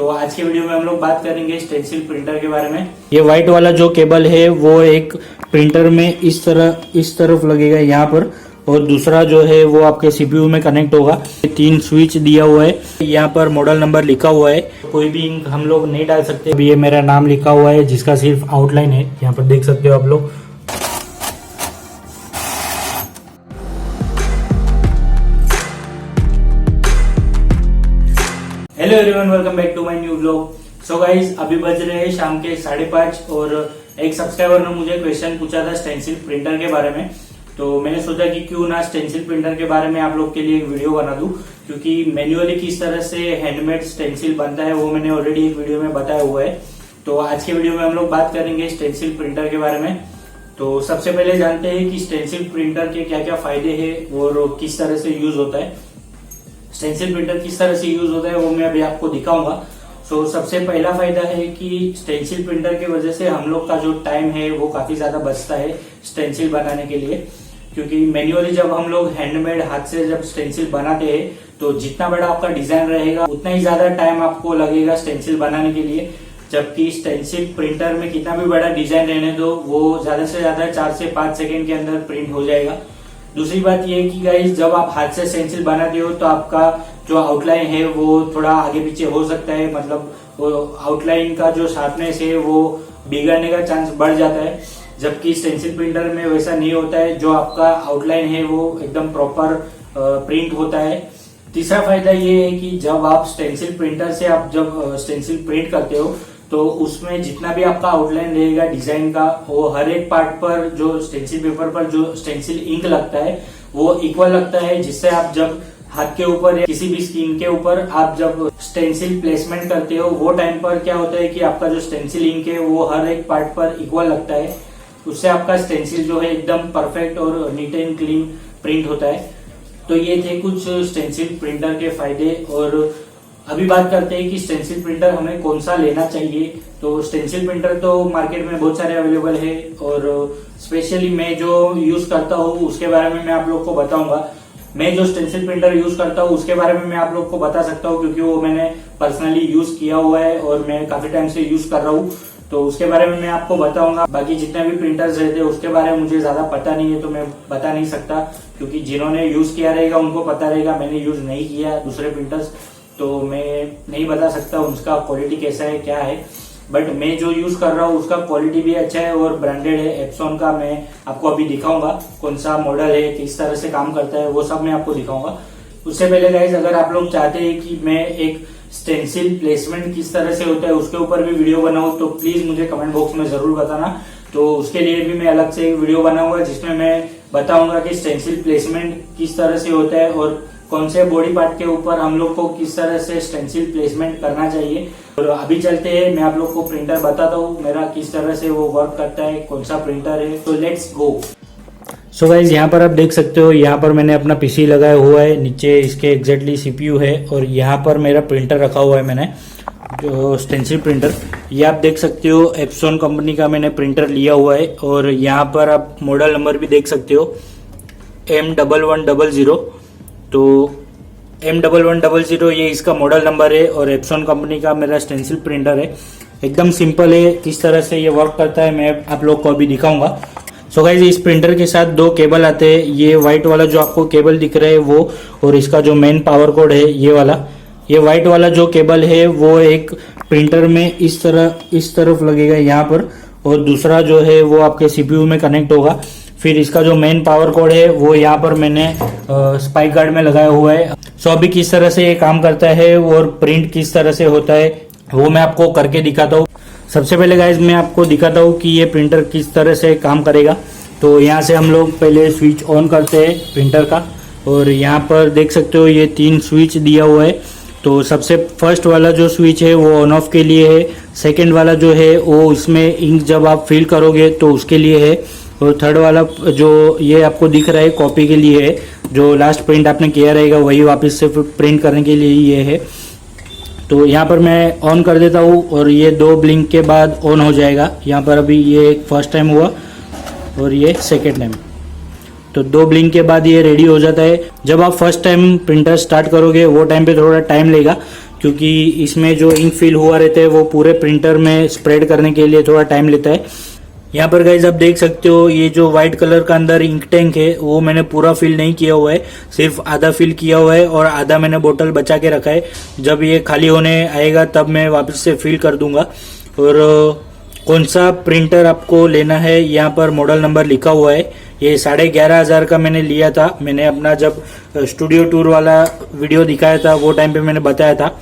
तो आज के वीडियो में हम लोग बात करेंगे स्टेंसिल प्रिंटर के बारे में। ये व्हाइट वाला जो केबल है वो एक प्रिंटर में इस तरफ लगेगा यहाँ पर, और दूसरा जो है वो आपके सीपीयू में कनेक्ट होगा। 3 स्विच दिया हुआ है, यहाँ पर मॉडल नंबर लिखा हुआ है। कोई भी इंक हम लोग नहीं डाल सकते। अभी ये मेरा नाम लिखा हुआ है जिसका सिर्फ आउटलाइन है, यहाँ पर देख सकते हो आप लोग। Hello everyone, welcome back to my new vlog. So guys, अभी बज रहे हैं शाम के 5:30 और एक सब्सक्राइबर ने मुझे क्वेश्चन पूछा था स्टेंसिल प्रिंटर के बारे में। तो मैंने सोचा कि क्यों ना स्टेंसिल प्रिंटर के बारे में आप लोग के लिए एक वीडियो बना दूं, क्योंकि मैन्युअली किस तरह से हैंडमेड स्टेंसिल बनता है वो मैंने ऑलरेडी एक वीडियो में बताया हुआ है। तो आज के वीडियो में हम लोग बात करेंगे स्टेंसिल प्रिंटर के बारे में। तो सबसे पहले जानते हैं कि स्टेंसिल प्रिंटर के क्या क्या फायदे हैं और किस तरह से यूज होता है। स्टेंसिल प्रिंटर किस तरह से यूज होता है वो मैं अभी आपको दिखाऊंगा। सो सबसे पहला फायदा है कि स्टेंसिल प्रिंटर की वजह से हम लोग का जो टाइम है वो काफी ज्यादा बचता है स्टेंसिल बनाने के लिए, क्योंकि मैन्युअली जब हम लोग हैंडमेड हाथ से जब स्टेंसिल बनाते हैं तो जितना बड़ा आपका डिजाइन रहेगा उतना ही ज्यादा टाइम आपको लगेगा स्टेंसिल बनाने के लिए। जबकि स्टेंसिल प्रिंटर में कितना भी बड़ा डिजाइन रहने दो वो ज्यादा से ज्यादा 4 से 5 सेकेंड के अंदर प्रिंट हो जाएगा। दूसरी बात ये है कि गाइस, जब आप हाथ से स्टेंसिल बनाते हो तो आपका जो आउटलाइन है वो थोड़ा आगे पीछे हो सकता है, मतलब वो आउटलाइन का जो शार्पनेस है वो बिगड़ने का चांस बढ़ जाता है। जबकि स्टेंसिल प्रिंटर में वैसा नहीं होता है, जो आपका आउटलाइन है वो एकदम प्रॉपर प्रिंट होता है। तीसरा फायदा ये है कि जब आप स्टेंसिल प्रिंटर से आप जब स्टेंसिल प्रिंट करते हो तो उसमें जितना भी आपका आउटलाइन रहेगा डिजाइन का, वो हर एक पार्ट पर जो स्टेंसिल पेपर पर जो स्टेंसिल इंक लगता है वो इक्वल लगता है, जिससे आप जब हाथ के ऊपर या किसी भी स्क्रीन के ऊपर आप जब स्टेंसिल प्लेसमेंट करते हो वो टाइम पर क्या होता है कि आपका जो स्टेंसिल इंक है वो हर एक पार्ट पर इक्वल लगता है। उससे आपका स्टेंसिल जो है एकदम परफेक्ट और नीट एंड क्लीन प्रिंट होता है। तो ये थे कुछ स्टेंसिल प्रिंटर के फायदे। और अभी बात करते हैं कि स्टेंसिल प्रिंटर हमें कौन सा लेना चाहिए। तो स्टेंसिल प्रिंटर तो मार्केट में बहुत सारे अवेलेबल है, और स्पेशली मैं जो यूज करता हूँ उसके बारे में मैं आप लोग को बताऊंगा। मैं जो स्टेंसिल प्रिंटर यूज करता हूँ उसके बारे में मैं आप लोग को बता सकता हूँ, क्योंकि वो मैंने पर्सनली यूज किया हुआ है और मैं काफी टाइम से यूज कर रहा हूँ। तो उसके बारे में मैं आपको बताऊंगा। बाकी जितने भी प्रिंटर्स रहते हैं उसके बारे में मुझे ज्यादा पता नहीं है, तो मैं बता नहीं सकता, क्योंकि जिन्होंने यूज किया रहेगा उनको पता रहेगा। मैंने यूज नहीं किया दूसरे प्रिंटर्स, तो मैं नहीं बता सकता उसका क्वालिटी कैसा है क्या है। बट मैं जो यूज कर रहा हूँ उसका क्वालिटी भी अच्छा है और ब्रांडेड है। एप्सॉन का मैं आपको अभी दिखाऊंगा कौन सा मॉडल है, किस तरह से काम करता है, वो सब मैं आपको दिखाऊंगा। उससे पहले गाइस, अगर आप लोग चाहते हैं कि मैं एक स्टेंसिल प्लेसमेंट किस तरह से होता है उसके ऊपर भी वीडियो बनाऊं तो प्लीज मुझे कमेंट बॉक्स में जरूर बताना। तो उसके लिए भी मैं अलग से एक वीडियो बनाऊंगा जिसमें मैं बताऊंगा कि स्टेंसिल प्लेसमेंट किस तरह से होता है और कौन से बॉडी पार्ट के ऊपर हम लोग को किस तरह से स्टेंसिल प्लेसमेंट करना चाहिए। और अभी चलते हैं, मैं आप लोग को प्रिंटर बताता हूँ मेरा किस तरह से वो वर्क करता है, कौन सा प्रिंटर है। तो लेट्स गो। सो गाइज, यहाँ पर आप देख सकते हो, यहाँ पर मैंने अपना पीसी लगाया हुआ है, नीचे इसके एग्जैक्टली सीपीयू है और यहाँ पर मेरा प्रिंटर रखा हुआ है मैंने, जो स्टेंसिल प्रिंटर। ये आप देख सकते हो एप्सॉन कंपनी का मैंने प्रिंटर लिया हुआ है, और यहाँ पर आप मॉडल नंबर भी देख सकते हो M1100। तो M1100 ये इसका मॉडल नंबर है और एप्सॉन कंपनी का मेरा स्टेंसिल प्रिंटर है। एकदम सिंपल है, किस तरह से ये वर्क करता है मैं आप लोग को अभी दिखाऊंगा। सो गाइज, इस प्रिंटर के साथ 2 केबल आते हैं। ये व्हाइट वाला जो आपको केबल दिख रहा है वो, और इसका जो मेन पावर कोड है ये वाला। ये व्हाइट वाला जो केबल है वो एक प्रिंटर में इस तरफ लगेगा यहाँ पर, और दूसरा जो है वो आपके सीपीयू में कनेक्ट होगा। फिर इसका जो मेन पावर कोड है वो यहाँ पर मैंने स्पाइक गार्ड में लगाया हुआ है। सो अभी किस तरह से ये काम करता है और प्रिंट किस तरह से होता है वो मैं आपको करके दिखाता हूँ। सबसे पहले गाइज मैं आपको दिखाता हूँ कि ये प्रिंटर किस तरह से काम करेगा। तो यहाँ से हम लोग पहले स्विच ऑन करते हैं प्रिंटर का, और यहाँ पर देख सकते हो ये 3 स्विच दिया हुआ है। तो सबसे फर्स्ट वाला जो स्विच है वो ऑन ऑफ के लिए है, सेकेंड वाला जो है वो इसमें इंक जब आप फिल करोगे तो उसके लिए है, और थर्ड वाला जो ये आपको दिख रहा है कॉपी के लिए है, जो लास्ट प्रिंट आपने किया रहेगा वही वापस से प्रिंट करने के लिए ये है। तो यहाँ पर मैं ऑन कर देता हूँ और ये 2 ब्लिंक के बाद ऑन हो जाएगा। यहाँ पर अभी ये फर्स्ट टाइम हुआ और ये सेकेंड टाइम। तो 2 ब्लिंक के बाद ये रेडी हो जाता है। जब आप फर्स्ट टाइम प्रिंटर स्टार्ट करोगे वो टाइम पे थोड़ा टाइम लेगा, क्योंकि इसमें जो इंक फिल हुआ रहता है वो पूरे प्रिंटर में स्प्रेड करने के लिए थोड़ा टाइम लेता है। यहाँ पर गाइज आप देख सकते हो ये जो व्हाइट कलर का अंदर इंक टैंक है वो मैंने पूरा फिल नहीं किया हुआ है, सिर्फ आधा फिल किया हुआ है और आधा मैंने बोतल बचा के रखा है। जब ये खाली होने आएगा तब मैं वापस से फिल कर दूंगा। और कौन सा प्रिंटर आपको लेना है यहाँ पर मॉडल नंबर लिखा हुआ है। ये 11,500 का मैंने लिया था, मैंने अपना जब स्टूडियो टूर वाला वीडियो दिखाया था वो टाइम पे मैंने बताया था।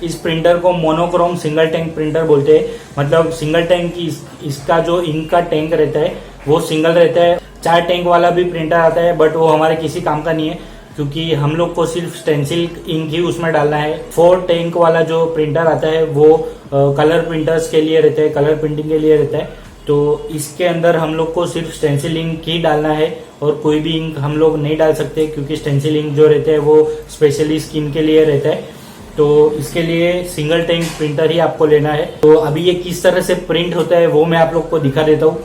इस प्रिंटर को मोनोक्रोम सिंगल टैंक प्रिंटर बोलते हैं, मतलब सिंगल टैंक की इसका जो इंक का टैंक रहता है वो सिंगल रहता है। 4 टैंक वाला भी प्रिंटर आता है बट वो हमारे किसी काम का नहीं है, क्योंकि हम लोग को सिर्फ स्टेंसिल इंक ही उसमें डालना है। 4 टैंक वाला जो प्रिंटर आता है वो कलर प्रिंटर्स के लिए रहता है, कलर प्रिंटिंग के लिए रहता है। तो इसके अंदर हम लोग को सिर्फ स्टेंसिल इंक ही डालना है और कोई भी इंक हम लोग नहीं डाल सकते, क्योंकि स्टेंसिल इंक जो रहता है वो स्पेशली स्किन के लिए रहता है। तो इसके लिए सिंगल टैंक प्रिंटर ही आपको लेना है। तो अभी ये किस तरह से प्रिंट होता है वो मैं आप लोग को दिखा देता हूँ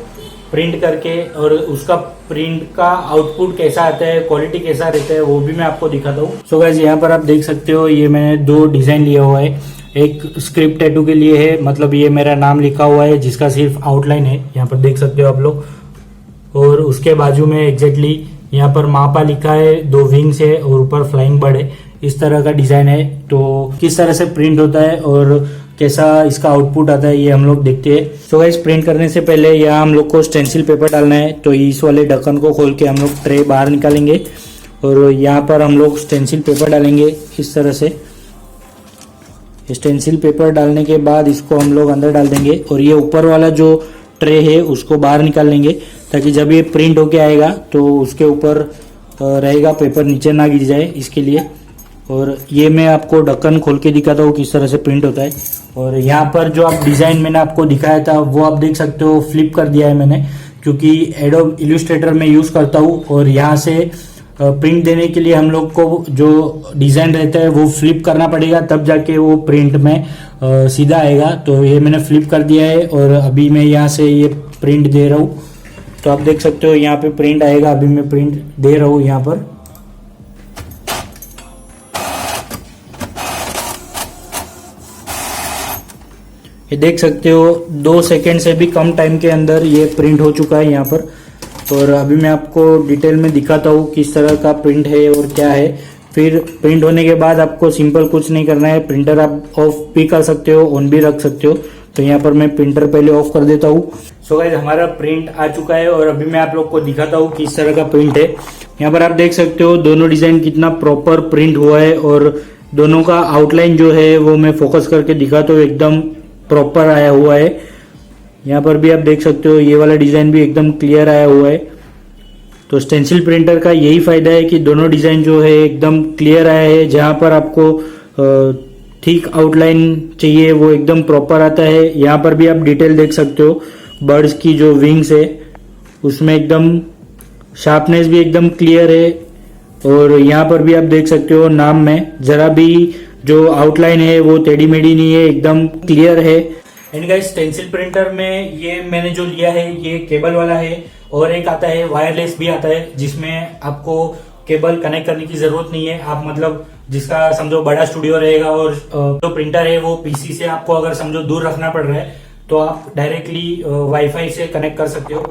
प्रिंट करके, और उसका प्रिंट का आउटपुट कैसा आता है, क्वालिटी कैसा रहता है वो भी मैं आपको दिखाता हूँ। सो गाइस यहाँ पर आप देख सकते हो ये मैंने 2 डिजाइन लिया हुआ है। एक स्क्रिप्ट टैटू के लिए है, मतलब ये मेरा नाम लिखा हुआ है जिसका सिर्फ आउटलाइन है, यहाँ पर देख सकते हो आप लोग। और उसके बाजू में एग्जैक्टली यहाँ पर मापा लिखा है, 2 विंग्स है और ऊपर फ्लाइंग बर्ड है। इस तरह का डिजाइन है। तो किस तरह से प्रिंट होता है और कैसा इसका आउटपुट आता है ये हम लोग देखते हैं। सो गाइस प्रिंट करने से पहले यहाँ हम लोग को स्टेंसिल पेपर डालना है। तो इस वाले ढक्कन को खोल के हम लोग ट्रे बाहर निकालेंगे और यहाँ पर हम लोग स्टेंसिल पेपर डालेंगे इस तरह से। स्टेंसिल पेपर डालने के बाद इसको हम लोग अंदर डाल देंगे और ये ऊपर वाला जो ट्रे है उसको बाहर निकाल लेंगे, ताकि जब ये प्रिंट होके आएगा तो उसके ऊपर रहेगा, पेपर नीचे ना गिर जाए इसके लिए। और ये मैं आपको ढक्कन खोल के दिखाता हूँ किस तरह से प्रिंट होता है। और यहाँ पर जो आप डिजाइन मैंने आपको दिखाया था वो आप देख सकते हो, फ्लिप कर दिया है मैंने, क्योंकि एडोब इलस्ट्रेटर में यूज करता हूँ और यहाँ से प्रिंट देने के लिए हम लोग को जो डिजाइन रहता है वो फ्लिप करना पड़ेगा, तब जाके वो प्रिंट में सीधा आएगा। तो ये मैंने फ्लिप कर दिया है और अभी मैं यहाँ से ये प्रिंट दे रहा हूँ। तो आप देख सकते हो यहाँ पे प्रिंट आएगा। अभी मैं प्रिंट दे रहा हूँ यहाँ पर। ये देख सकते हो 2 सेकेंड से भी कम टाइम के अंदर ये प्रिंट हो चुका है यहाँ पर। और अभी मैं आपको डिटेल में दिखाता हूँ किस तरह का प्रिंट है और क्या है। फिर प्रिंट होने के बाद आपको सिंपल कुछ नहीं करना है, प्रिंटर आप ऑफ भी कर सकते हो, ऑन भी रख सकते हो। तो यहाँ पर मैं प्रिंटर पहले ऑफ कर देता हूँ। सो गाइस हमारा प्रिंट आ चुका है और अभी मैं आप लोग को दिखाता हूँ किस तरह का प्रिंट है। यहाँ पर आप देख सकते हो दोनों डिजाइन कितना प्रॉपर प्रिंट हुआ है और दोनों का आउटलाइन जो है वो मैं फोकस करके दिखाता हूँ, एकदम प्रॉपर आया हुआ है। यहाँ पर भी आप देख सकते हो ये वाला डिजाइन भी एकदम क्लियर आया हुआ है। तो स्टेंसिल प्रिंटर का यही फायदा है कि दोनों डिजाइन जो है एकदम क्लियर आया है। जहाँ पर आपको ठीक आउटलाइन चाहिए वो एकदम प्रॉपर आता है। यहाँ पर भी आप डिटेल देख सकते हो, बर्ड्स की जो विंग्स है उसमें एकदम शार्पनेस भी एकदम क्लियर है। और यहाँ पर भी आप देख सकते हो नाम में जरा भी जो आउटलाइन है वो टेढ़ी मेढ़ी नहीं है, एकदम क्लियर है। एंड गाइस स्टेंसिल प्रिंटर में ये मैंने जो लिया है ये केबल वाला है और एक आता है वायरलेस भी आता है, जिसमें आपको केबल कनेक्ट करने की जरूरत नहीं है। आप मतलब जिसका समझो बड़ा स्टूडियो रहेगा और जो प्रिंटर है वो पीसी से आपको अगर समझो दूर रखना पड़ रहा है तो आप डायरेक्टली वाईफाई से कनेक्ट कर सकते हो।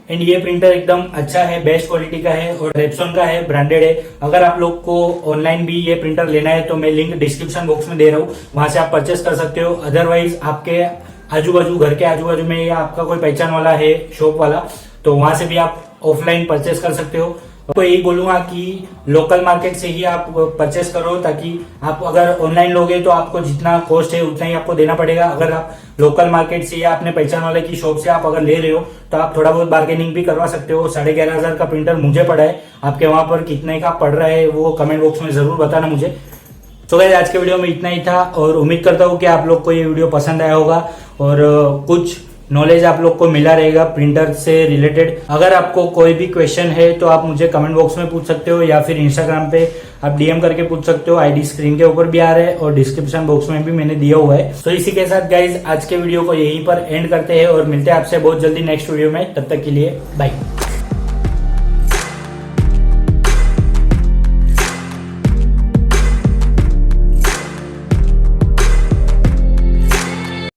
एंड ये प्रिंटर एकदम अच्छा है, बेस्ट क्वालिटी का है और रेप्सॉन का है, ब्रांडेड है। अगर आप लोग को ऑनलाइन भी ये प्रिंटर लेना है तो मैं लिंक डिस्क्रिप्शन बॉक्स में दे रहा हूँ, वहां से आप परचेस कर सकते हो। अदरवाइज आपके आजू बाजू, घर के आजू बाजू में या आपका कोई पहचान वाला है शॉप वाला, तो वहां से भी आप ऑफलाइन परचेस कर सकते हो। आपको यही बोलूंगा कि लोकल मार्केट से ही आप परचेस करो, ताकि आप अगर ऑनलाइन लोगे तो आपको जितना कॉस्ट है उतना ही आपको देना पड़ेगा। अगर आप लोकल मार्केट से या अपने पहचान वाले की शॉप से आप अगर ले रहे हो तो आप थोड़ा बहुत बार्गेनिंग भी करवा सकते हो। 11,500 का प्रिंटर मुझे पड़ा है, आपके वहां पर कितने का पड़ रहा है वो कमेंट बॉक्स में जरूर बताना मुझे। तो गाइस आज के वीडियो में इतना ही था और उम्मीद करता हूँ कि आप लोग को ये वीडियो पसंद आया होगा और कुछ नॉलेज आप लोग को मिला रहेगा प्रिंटर से रिलेटेड। अगर आपको कोई भी क्वेश्चन है तो आप मुझे कमेंट बॉक्स में पूछ सकते हो या फिर इंस्टाग्राम पे आप डीएम करके पूछ सकते हो। आईडी स्क्रीन के ऊपर भी आ रहा है और डिस्क्रिप्शन बॉक्स में भी मैंने दिया हुआ है। तो इसी के साथ गाइज आज के वीडियो को यहीं पर एंड करते हैं और मिलते हैं आपसे बहुत जल्दी नेक्स्ट वीडियो में। तब तक के लिए बाय।